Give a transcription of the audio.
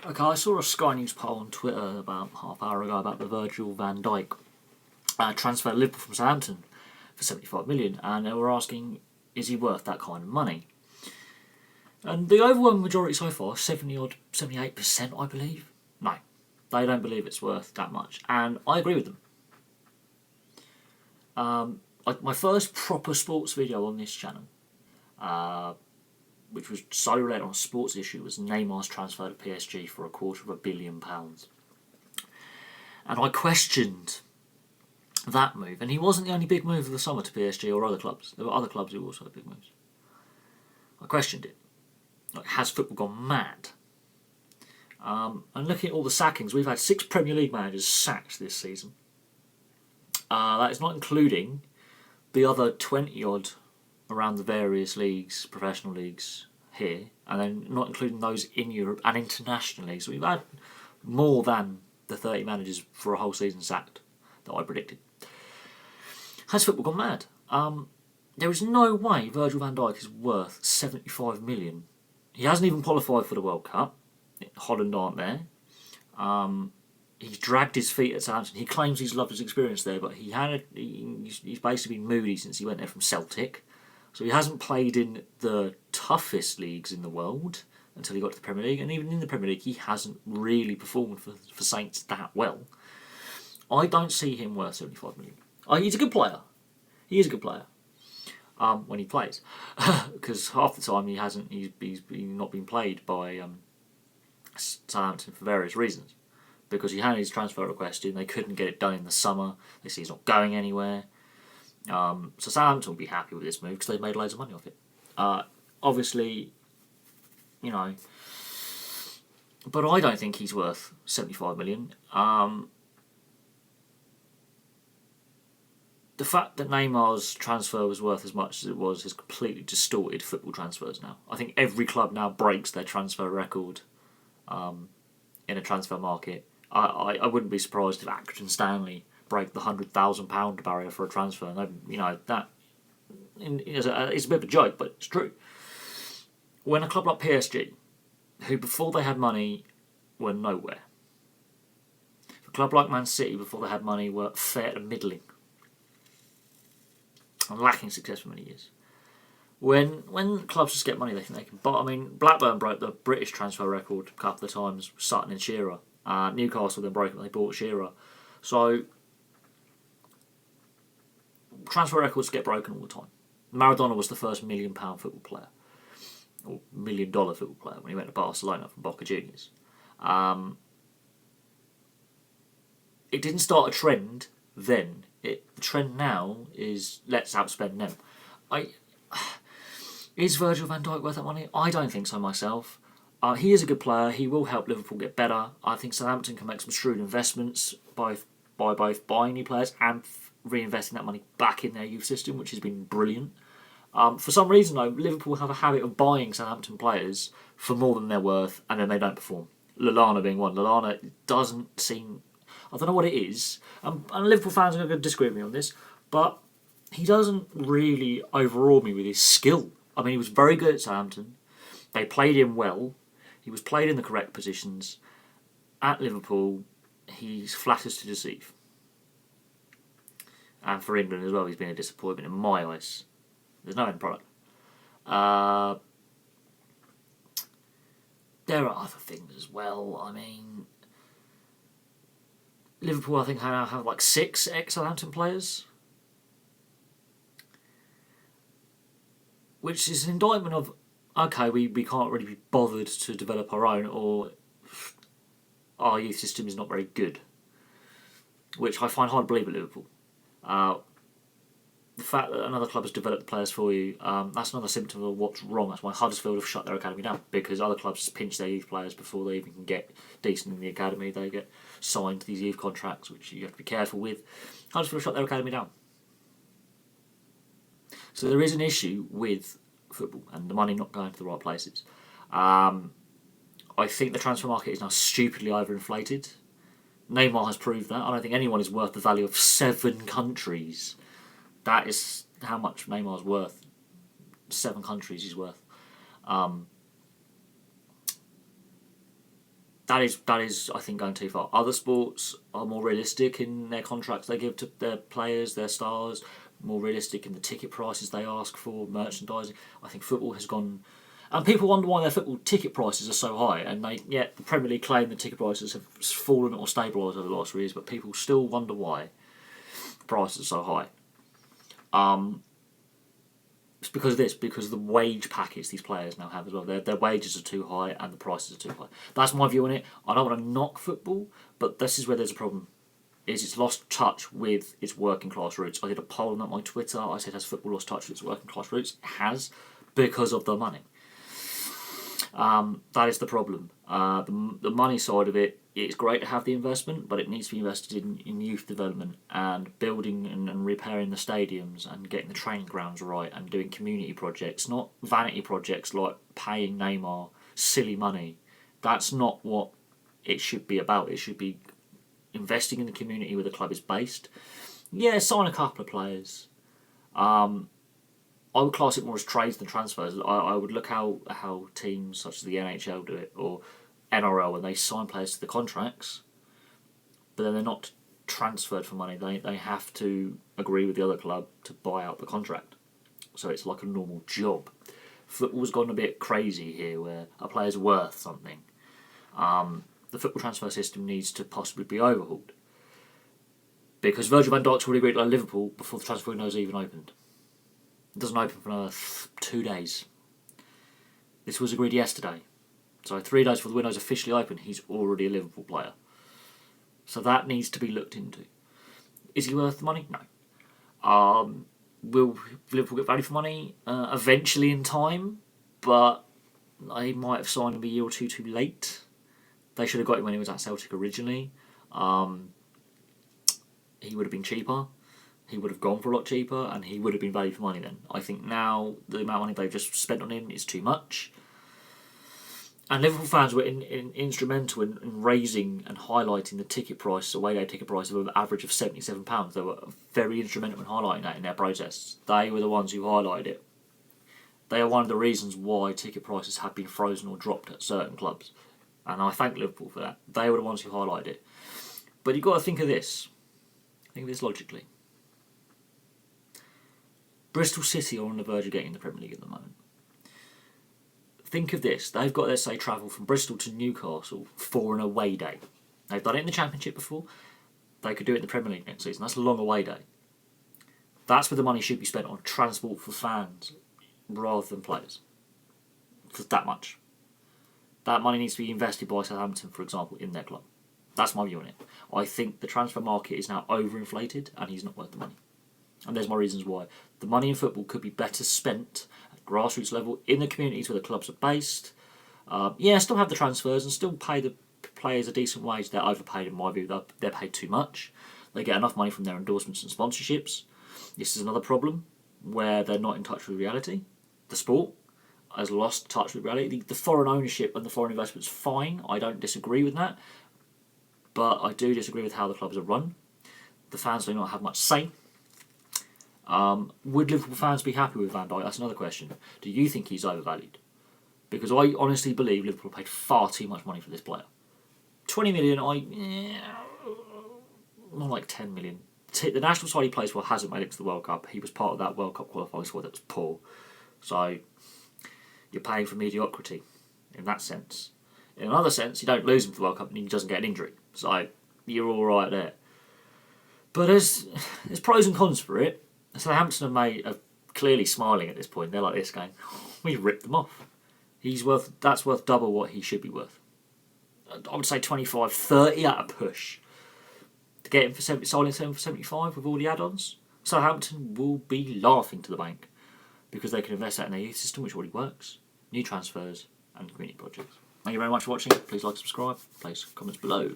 Okay, I saw a Sky News poll on Twitter about half an hour ago about the Virgil van Dijk transfer to Liverpool from Southampton for 75 million, and they were asking, is he worth that kind of money? And the overwhelming majority so far, 78%, I believe, no, they don't believe it's worth that much, and I agree with them. My first proper sports video on this channel, which was solely related on a sports issue, was Neymar's transfer to PSG for £250 million. And I questioned that move, and he wasn't the only big move of the summer to PSG or other clubs. There were other clubs who also had big moves. I questioned it. Like, has football gone mad? And looking at all the sackings, we've had 6 Premier League managers sacked this season. That is not including the other 20 odd around the various leagues, professional leagues here, and then not including those in Europe and internationally. So we've had more than the 30 managers for a whole season sacked that I predicted. Has football gone mad? There is no way Virgil van Dijk is worth 75 million. He hasn't even qualified for the World Cup. Holland aren't there. He's dragged his feet at Southampton. He claims he's loved his experience there, but he's basically been moody since he went there from Celtic. So he hasn't played in the toughest leagues in the world until he got to the Premier League. And even in the Premier League, he hasn't really performed for Saints that well. I don't see him worth 75 million. He's a good player. He is a good player. When he plays. Because half the time he's not been played by Southampton for various reasons. Because he had his transfer request in, they couldn't get it done in the summer. They see he's not going anywhere. So Southampton will be happy with this move because they've made loads of money off it. Obviously, you know, but I don't think he's worth 75 million. The fact that Neymar's transfer was worth as much as it was has completely distorted football transfers now. I think every club now breaks their transfer record in a transfer market. I wouldn't be surprised if Accrington Stanley break the £100,000 barrier for a transfer. And you know, that it's a bit of a joke, but it's true. When a club like PSG, who before they had money were nowhere, a club like Man City before they had money were fair to middling, and lacking success for many years. When clubs just get money, they think they can buy. I mean, Blackburn broke the British transfer record a couple of times, Sutton and Shearer. Newcastle then broke it when they bought Shearer. So transfer records get broken all the time. Maradona was the first £1 million football player, or $1 million football player, when he went to Barcelona from Boca Juniors. It didn't start a trend then. The trend now is let's outspend them. Is Virgil van Dijk worth that money? I don't think so myself. He is a good player. He will help Liverpool get better. I think Southampton can make some shrewd investments by both buying new players and reinvesting that money back in their youth system, which has been brilliant. For some reason, though, Liverpool have a habit of buying Southampton players for more than they're worth, and then they don't perform. Lallana being one. Lallana doesn't seem... I don't know what it is. And Liverpool fans are going to disagree with me on this, but he doesn't really overawe me with his skill. I mean, he was very good at Southampton. They played him well. He was played in the correct positions. At Liverpool, he's flatters to deceive. And for England as well, he's been a disappointment in my eyes. There's no end product. There are other things as well. I mean, Liverpool, I think, now have like 6 ex-Southampton players, which is an indictment of, okay, we can't really be bothered to develop our own, or our youth system is not very good, which I find hard to believe at Liverpool. The fact that another club has developed the players for you, that's another symptom of what's wrong. That's why Huddersfield have shut their academy down, because other clubs just pinch their youth players before they even can get decent in the academy. They get signed to these youth contracts, which you have to be careful with. Huddersfield shut their academy down. So there is an issue with football and the money not going to the right places. I think the transfer market is now stupidly overinflated. Neymar has proved that. I don't think anyone is worth the value of 7 countries. That is how much Neymar's worth. 7 countries he's worth. that is I think going too far. Other sports are more realistic in their contracts they give to their players, their stars. More realistic in the ticket prices they ask for, merchandising. I think football has gone, and people wonder why their football ticket prices are so high. And yet the Premier League claim the ticket prices have fallen or stabilised over the last 3 years, but people still wonder why the prices are so high. It's because of this, because of the wage package these players now have as well. Their wages are too high and the prices are too high. That's my view on it. I don't want to knock football, but this is where there's a problem. Is it's lost touch with its working class roots. I did a poll on my Twitter. I said, has football lost touch with its working class roots? It has, because of the money. That is the problem. The money side of it, it's great to have the investment, but it needs to be invested in youth development and building and repairing the stadiums and getting the training grounds right and doing community projects, not vanity projects like paying Neymar silly money. That's not what it should be about. It should be investing in the community where the club is based. Yeah, sign a couple of players. I would class it more as trades than transfers. I would look how teams such as the NHL do it, or NRL, when they sign players to the contracts, but then they're not transferred for money. They have to agree with the other club to buy out the contract. So it's like a normal job. Football's gone a bit crazy here, where a player's worth something. The football transfer system needs to possibly be overhauled, because Virgil van Dijk's already agreed to Liverpool before the transfer window is even opened. It doesn't open for another 2 days. This was agreed yesterday. So 3 days before the window's officially open, he's already a Liverpool player. So that needs to be looked into. Is he worth the money? No. Will Liverpool get value for money? Eventually in time, but they might have signed him a year or two too late. They should have got him when he was at Celtic originally. He would have been cheaper. He would have gone for a lot cheaper, and he would have been value for money then. I think now the amount of money they've just spent on him is too much. And Liverpool fans were instrumental in raising and highlighting the ticket price, away day ticket price of an average of £77. They were very instrumental in highlighting that in their protests. They were the ones who highlighted it. They are one of the reasons why ticket prices have been frozen or dropped at certain clubs. And I thank Liverpool for that. They were the ones who highlighted it. But you've got to think of this. Think of this logically. Bristol City are on the verge of getting the Premier League at the moment. Think of this. They've got, let's say, travel from Bristol to Newcastle for an away day. They've done it in the Championship before. They could do it in the Premier League next season. That's a long away day. That's where the money should be spent on transport for fans rather than players. For that much. That money needs to be invested by Southampton, for example, in their club. That's my view on it. I think the transfer market is now overinflated and he's not worth the money. And there's my reasons why. The money in football could be better spent at grassroots level in the communities where the clubs are based. Still have the transfers and still pay the players a decent wage. They're overpaid in my view. They're paid too much. They get enough money from their endorsements and sponsorships. This is another problem where they're not in touch with reality. The sport has lost touch with reality. The foreign ownership and the foreign investment's fine. I don't disagree with that. But I do disagree with how the clubs are run. The fans do not have much say. Would Liverpool fans be happy with Van Dijk? That's another question. Do you think he's overvalued? Because I honestly believe Liverpool paid far too much money for this player. 20 million, more like 10 million. The national side he plays for hasn't made it to the World Cup. He was part of that World Cup qualifying squad that was poor. So you're paying for mediocrity in that sense. In another sense, you don't lose him for the World Cup and he doesn't get an injury. So you're all right there. But there's pros and cons for it. Southampton are clearly smiling at this point. They're like this going, we ripped them off. That's worth double what he should be worth. I would say 25, 30 at a push. To get him for selling him for 75 with all the add-ons, Southampton will be laughing to the bank because they can invest that in their youth system, which already works, new transfers and community projects. Thank you very much for watching. Please like, subscribe, place comments below.